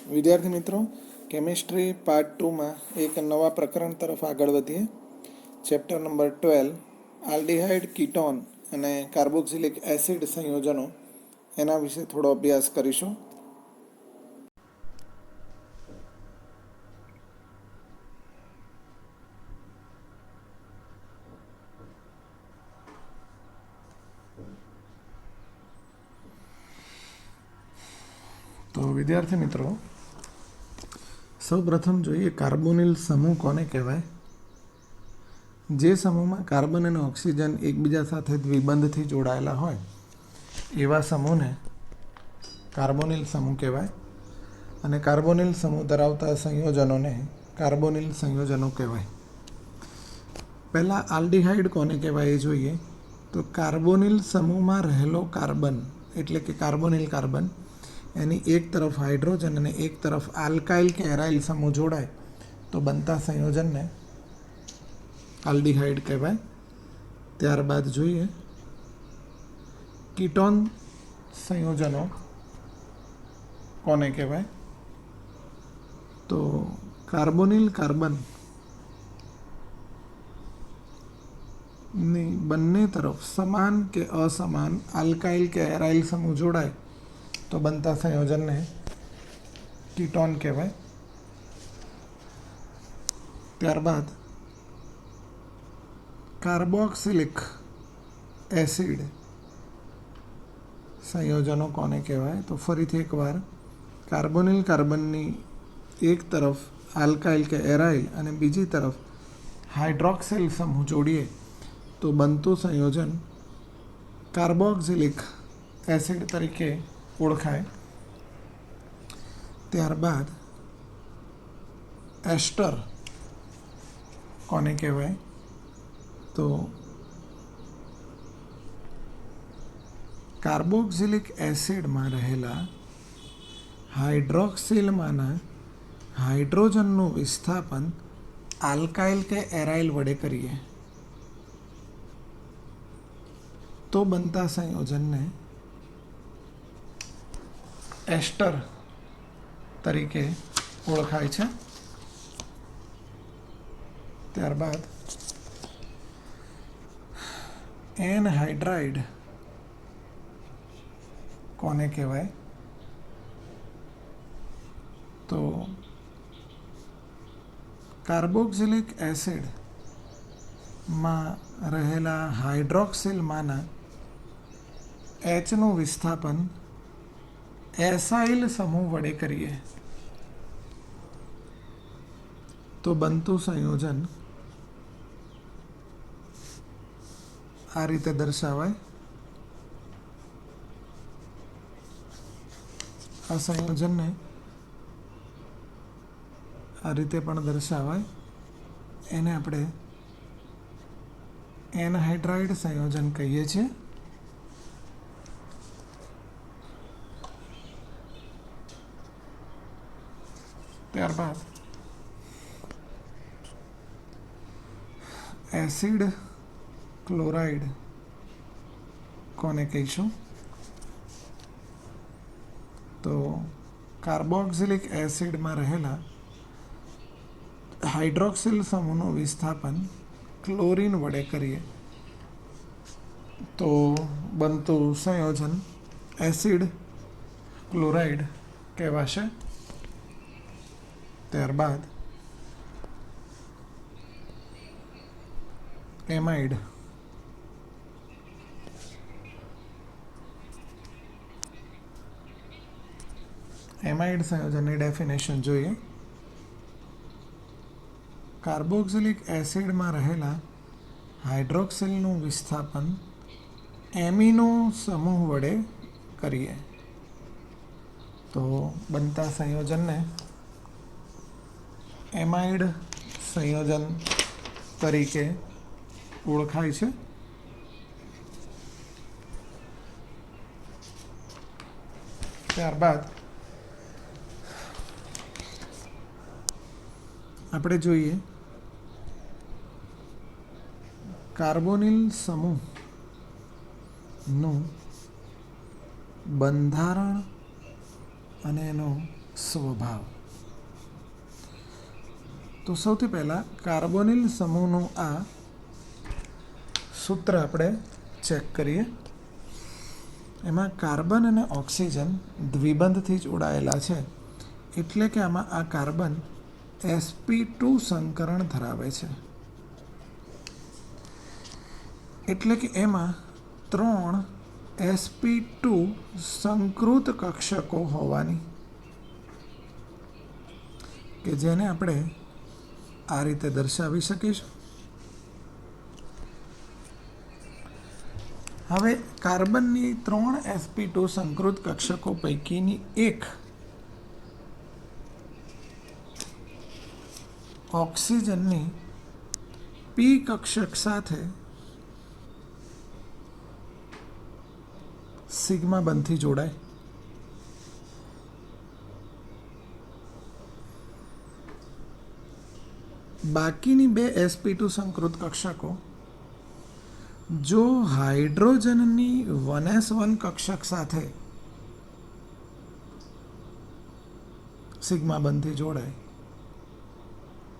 વિદ્યાર્થી મિત્રો, chemistry part 2માં એક નવા પ્રકરણ તરફ આગળ વધીએ. ચેપ્ટર નંબર 12 આલ્ડિહાઇડ, કીટોન અને કાર્બોક્સિલિક એસિડ સંયોજનો, એના વિશે થોડો અભ્યાસ કરીશું. તો વિદ્યાર્થી મિત્રો, સૌ પ્રથમ જોઈએ કાર્બોનિલ સમૂહ કોને કહેવાય. જે સમૂહમાં કાર્બન અને ઓક્સિજન એકબીજા સાથે દ્વિબંધથી જોડાયેલા હોય એવા સમૂહને કાર્બોનિલ સમૂહ કહેવાય. અને કાર્બોનિલ સમૂહ ધરાવતા સંયોજનોને કાર્બોનિલ સંયોજનો કહેવાય. પહેલાં આલ્ડિહાઇડ કોને કહેવાય એ જોઈએ. તો કાર્બોનિલ સમૂહમાં રહેલો કાર્બન એટલે કે કાર્બોનિલ કાર્બન, એની એક તરફ હાઇડ્રોજન અને એક તરફ આલ્કાઇલ કે એરાઇલ સમૂહ જોડાય તો બનતા સંયોજનને આલ્ડિહાઇડ કહેવાય. ત્યારબાદ જોઈએ કીટોન સંયોજનો કોને કહેવાય. તો કાર્બોનિલ કાર્બન ની બંને તરફ સમાન કે અસમાન આલ્કાઇલ કે એરાઇલ સમૂહ જોડાય તો બનતા સંયોજનને કીટોન કહેવાય. ત્યારબાદ કાર્બોક્સિલિક એસિડ સંયોજનો કોને કહેવાય. તો ફરીથી એકવાર કાર્બોનિલ કાર્બનની એક તરફ આલ્કાઇલ કે એરાઇલ અને બીજી તરફ હાઇડ્રોક્સિલ સમૂહ જોડીએ તો બનતું સંયોજન કાર્બોક્સિલિક એસિડ તરીકે ઓળખાય. ત્યારબાદ એસ્ટર કોને કહેવાય. તો કાર્બોક્સિલિક એસિડમાં રહેલા હાઇડ્રોક્સિલમાંના હાઇડ્રોજનનું વિસ્થાપન આલ્કાઇલ કે એરાઇલ વડે કરીએ તો બનતા સંયોજનને એસ્ટર તરીકે ઓળખાય છે. ત્યારબાદ એનહાઇડ્રાઇડ કોને કહેવાય. તો કાર્બોક્સિલિક એસિડમાં રહેલા હાઇડ્રોક્સિલમાંના એચનું વિસ્થાપન એસાઇલ સમૂહ વડે કરીએ તો બનતું સંયોજન આ રીતે દર્શાવાય. આ સંયોજનને આ રીતે પણ દર્શાવાય. એને આપણે એનહાઇડ્રાઇડ સંયોજન કહીએ છીએ. ત્યારબાદ એસિડ ક્લોરાઇડ કોને કહીશું. તો કાર્બોક્સિલિક એસિડમાં રહેલા હાઇડ્રોક્સિલ સમૂહનું વિસ્થાપન ક્લોરીન વડે કરીએ તો બનતું સંયોજન એસિડ ક્લોરાઇડ કહેવાશે. ત્યારબાદ એમાઇડ સંયોજનની ડેફિનેશન જોઈએ. કાર્બોક્સિલિક એસિડમાં રહેલા હાઇડ્રોક્સિલનું વિસ્થાપન એમિનો સમૂહ વડે કરીએ તો બનતા સંયોજનને એમાઇડ સંયોજન તરીકે ઓળખાય છે. ત્યારબાદ આપણે જોઈએ કાર્બોનિલ સમૂહનું બંધારણ અને એનો સ્વભાવ. તો સૌથી પહેલાં કાર્બોનિલ સમૂહનું આ સૂત્ર આપણે ચેક કરીએ. એમાં કાર્બન અને ઓક્સિજન દ્વિબંધથી જોડાયેલા છે, એટલે કે આમાં આ કાર્બન sp2 સંકરણ ધરાવે છે. એટલે કે એમાં 3 sp2 સંકૃત કક્ષકો હોવાની, કે જેને આપણે આ રીતે દર્શાવી શકીશું. હવે કાર્બનની 3 sp2 સંકૃત કક્ષકો પૈકીની એક ઓક્સિજનની p કક્ષક સાથે સિગ્મા બંધથી જોડાય. બાકીની 2 sp2 સંકૃત કક્ષકો જો હાઇડ્રોજનની 1s1 કક્ષક સાથે સિગ્મા બંધથી જોડાય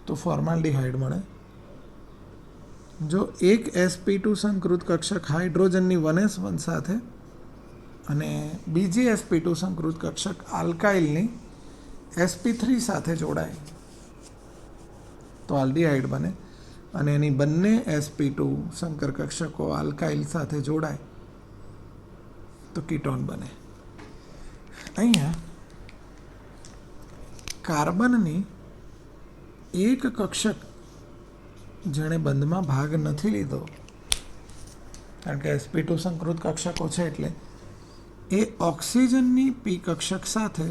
તો ફોર્માલ્ડિહાઇડ મળે. જો એક sp2 સંકૃત કક્ષક હાઇડ્રોજનની 1s1 સાથે અને બીજી sp2 સંકૃત કક્ષક આલ્કાઇલની sp3 સાથે જોડાય તો આલ્ડીહાઇડ બને. અને એની બંને sp2 સંકર કક્ષકો આલ્કાઇલ સાથે જોડાય તો કીટોન બને. અહીંયા કાર્બનની એક કક્ષક જેણે બંધમાં ભાગ નથી લીધો, કારણ કે sp2 સંકૃત કક્ષકો છે, એટલે એ ઓક્સિજનની p કક્ષક સાથે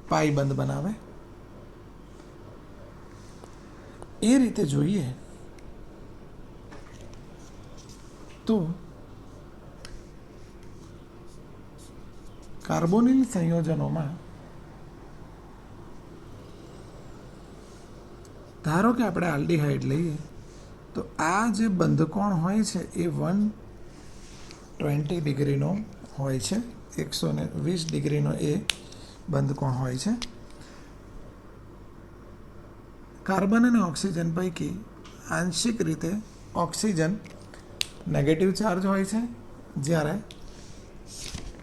પાઈ બંધ બનાવે. એ રીતે જોઈએ તો કાર્બોનિલ સંયોજનોમાં ધારો કે આપણે આલ્ડીહાઇડ લઈએ તો આ જે બંધકોણ હોય છે એ 120 ડિગ્રીનો હોય છે, 120 ડિગ્રીનો એ બંધકોણ હોય છે. કાર્બન અને ઓક્સિજન પૈકી આંશિક રીતે ઓક્સિજન નેગેટિવ ચાર્જ હોય છે, જ્યારે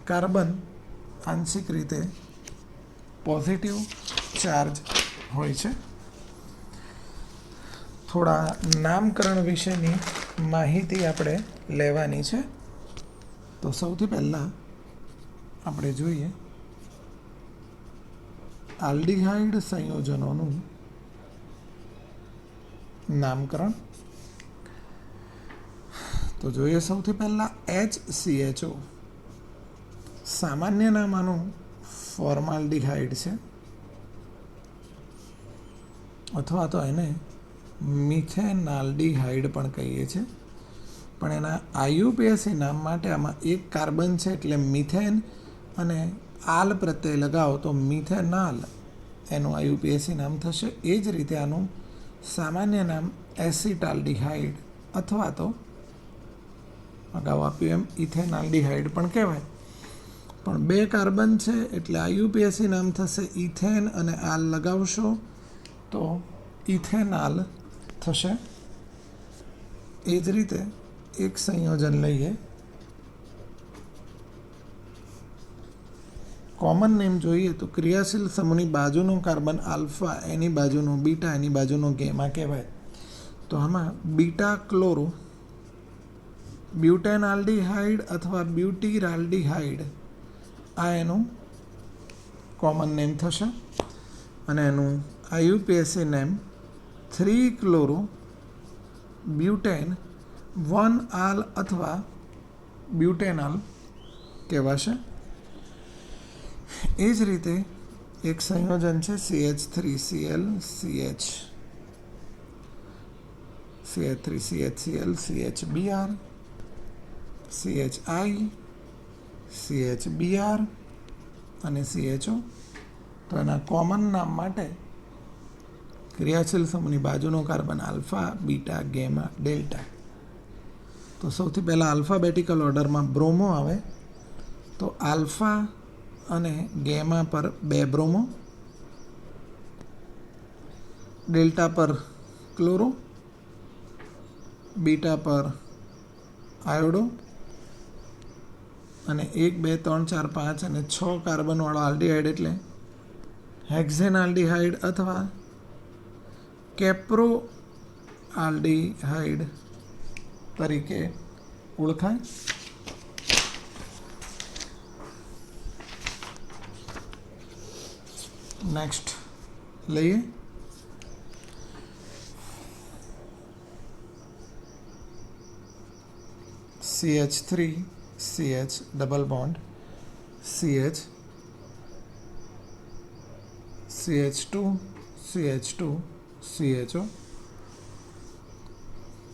કાર્બન આંશિક રીતે પોઝિટિવ ચાર્જ હોય છે. થોડા નામકરણ વિશેની માહિતી આપણે લેવાની છે. તો સૌથી પહેલાં આપણે જોઈએ આલ્ડીહાઇડ સંયોજનોનું નામકરણ. તો જોઈએ સૌથી પહેલાં HCHO. સામાન્ય નામ આનું ફોર્માલ્ડીહાઇડ છે, અથવા તો એને મિથેનાલ્ડીહાઇડ પણ કહીએ છીએ. પણ એના IUPAC નામ માટે આમાં એક કાર્બન છે, એટલે મિથેન અને આલ પ્રત્યય લગાવો તો મિથેનાલ એનું IUPAC નામ થશે. એ જ રીતે આનું સામાન્ય નામ એસિટાલ્ડીહાઇડ અથવા તો અગાઉ આપ્યું એમ ઇથેનાલ્ડીહાઇડ પણ કહેવાય. પણ 2 કાર્બન છે એટલે IUPAC નામ થશે ઇથેન, અને આલ લગાવશો તો ઇથેનાલ થશે. એ જ રીતે એક સંયોજન લઈએ, કોમન નેમ જોઈએ તો ક્રિયાશીલ સમૂહની બાજુનો કાર્બન આલ્ફા, એની બાજુનો બીટા, એની બાજુનો ગેમા કહેવાય. તો આમાં બીટા ક્લોરો બ્યુટેનાલ્ડીહાઇડ અથવા બ્યુટીરાલ્ડીહાઇડ આ એનું કોમન નેમ થશે. અને એનું IUPAC નેમ 3 ક્લોરો બ્યુટેન 1 આલ અથવા બ્યુટેનાલ કહેવાશે. એ જ રીતે એક સંયોજન છે CH3Cl CH, CH3CHCl CHBr, CHI CHBr અને CHO. તો એના કોમન નામ માટે ક્રિયાશીલ સમૂહની બાજુનો carbon alpha, beta, gamma, delta. તો સૌથી પહેલાં આલ્ફાબેટિકલ ઓર્ડરમાં બ્રોમો આવે. તો આલ્ફા અને ગેમા પર 2 બ્રોમો, ડેલ્ટા પર ક્લોરો, બીટા પર આયોડો અને 1 2 3 4 5 અને 6 કાર્બનવાળો આલ્ડીહાઇડ એટલે હેક્ઝેન આલ્ડીહાઇડ અથવા કેપ્રો આલ્ડીહાઇડ તરીકે ઓળખાય. નેક્સ્ટ લઈએ CH3 CH double bond CH CH2 CH2 CHO.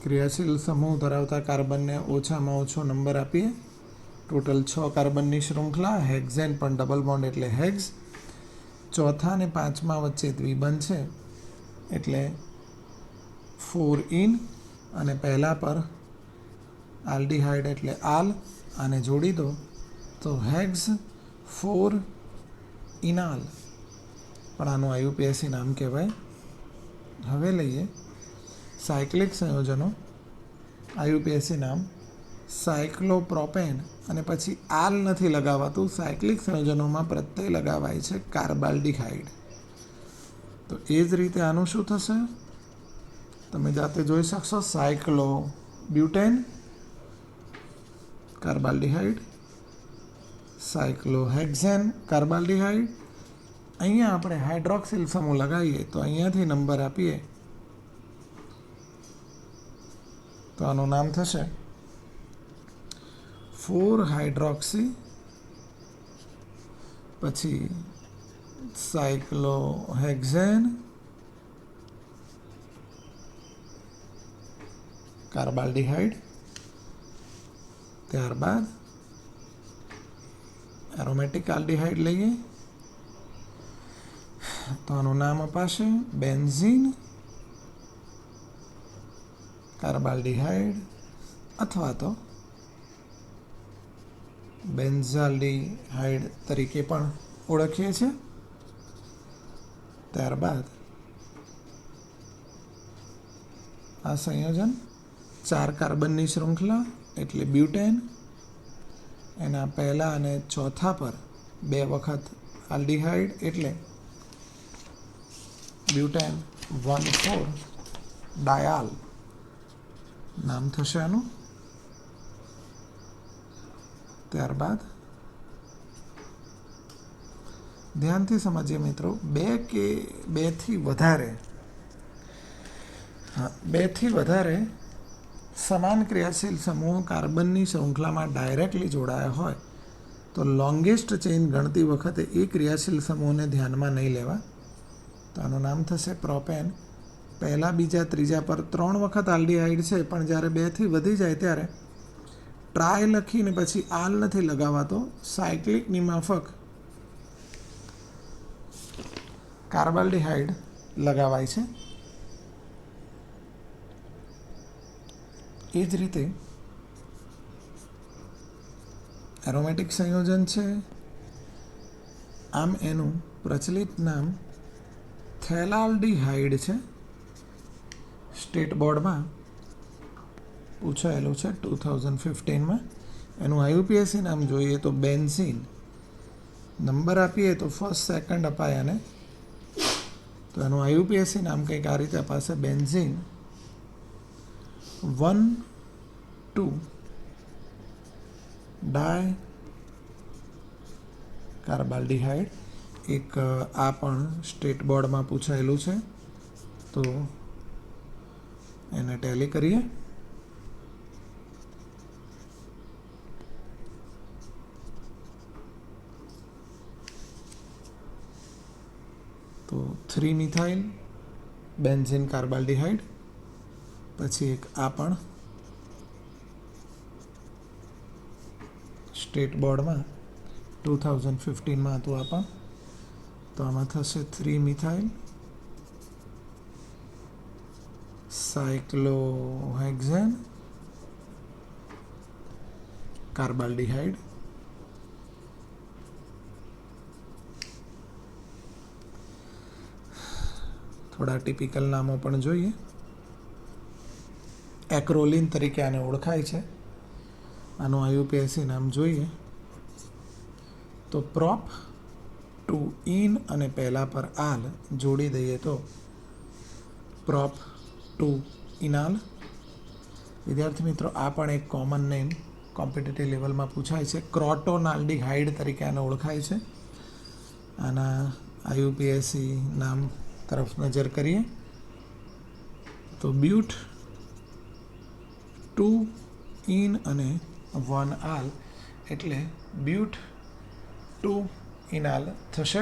ક્રિયાશીલ સમૂહ ધરાવતા કાર્બનને ઓછામાં ઓછો નંબર આપીએ. ટોટલ 6 કાર્બનની શૃંખલા. હેક્ઝેન પણ ડબલ બોન્ડ એટલે હેક્સ. ચોથા અને પાંચમા વચ્ચે દ્વિબંધ છે એટલે 4 ઇન અને પહેલા પર આલ્ડીહાઇડ એટલે આલ. આને જોડી દો તો હેક્સ 4 ઇનાલ, પણ આનું આયુપીએસી નામ કહેવાય. હવે લઈએ સાયક્લિક સંયોજનો. આયુપીએસી નામ સાયક્લોપ્રોપેન અને પછી આલ નથી લગાવાતું. સાયક્લિક સંયોજનોમાં પ્રત્યય લગાવાય છે કાર્બાલ્ડીહાઇડ. તો એ જ રીતે આનું શું થશે તમે જાતે જોઈ શકશો. Cyclobutane carbaldehyde, cyclohexane carbaldehyde. અહીંયા આપણે હાઇડ્રોક્સિલ સમૂહ લગાવીએ તો અહીંયાથી નંબર આપીએ તો આનું નામ થશે 4 હાઇડ્રોક્સી, પછી સાયક્લોહેક્ઝેન કાર્બાલ્ડીહાઇડ. ત્યારબાદ એરોમેટિક આલ્ડીહાઇડ લઈએ તો આનું નામ અપાશે બેન્ઝીન કાર્બાલ્ડીહાઇડ અથવા તો બેન્ઝાલ્ડીહાઇડ તરીકે પણ ઓળખીએ છીએ. ત્યારબાદ આ સંયોજન 4 કાર્બનની શૃંખલા એટલે બ્યુટેન. એના પહેલા અને ચોથા પર 2 વખત આલ્ડીહાઇડ એટલે બ્યુટેન 1,4 ડાયાલ નામ થશે આનું. ત્યારબાદ ધ્યાનથી સમજીએ મિત્રો, 2 કે 2થી વધારે સમાન ક્રિયાશીલ સમૂહ કાર્બનની શૃંખલામાં ડાયરેક્ટલી જોડાયા હોય તો લોંગેસ્ટ ચેઇન ગણતી વખતે એ ક્રિયાશીલ સમૂહને ધ્યાનમાં નહીં લેવા. તો આનું નામ થશે પ્રોપેન. પહેલા બીજા ત્રીજા પર 3 વખત આલ્ડીહાઇડ છે, પણ જ્યારે 2થી વધી જાય ત્યારે ટ્રાય લખીને પછી આલ નથી લગાવાતો. સાયક્લિકની માફક કાર્બાલ્ડીહાઇડ લગાવાય છે. એ જ રીતે એરોમેટિક સંયોજન છે. આમ એનું પ્રચલિત નામ થેલાલ્ડીહાઇડ છે. સ્ટેટ બોર્ડમાં પૂછાયેલું છે 2015માં. એનું આયુપીએસી નામ જોઈએ તો બેન્ઝીન. નંબર આપીએ તો ફર્સ્ટ સેકન્ડ અપાય અને તો એનું આયુપીએસી નામ કંઈક આ રીતે અપાશે બેન્ઝીન 1,2 ડાય કાર્બાલ્ડીહાઇડ. એક આ પણ સ્ટેટ બોર્ડમાં પૂછાયેલું છે તો એને ટેલી કરીએ. તો 3 મિથાઇલ બેન્ઝીન કાર્બાલ્ડીહાઇડ. પછી એક આ પણ સ્ટેટ બોર્ડમાં 2015માં હતું આ પણ. તો આમાં થશે 3 મિથાઇલ સાયક્લોહેક્ઝેન કાર્બાલ્ડીહાઇડ. થોડા ટિપિકલ નામો પણ જોઈએ. એક્રોલિન તરીકે આને ઓળખાય છે. આનું IUPAC નામ જોઈએ તો પ્રોપ ટુ ઇન અને પહેલા પર આલ જોડી દઈએ તો પ્રોપ ટુ ઇનાલ. વિદ્યાર્થી મિત્રો, આ પણ એક કોમન નેમ કોમ્પિટિટિવ લેવલમાં પૂછાય છે. ક્રોટોનાલ્ડિહાઇડ તરીકે આને ઓળખાય છે. આના IUPAC નામ તરફ નજર કરીએ તો બ્યુટ ટુ ઇન અને 1 આલ એટલે બ્યુટ ટુ ઇનાલ થશે.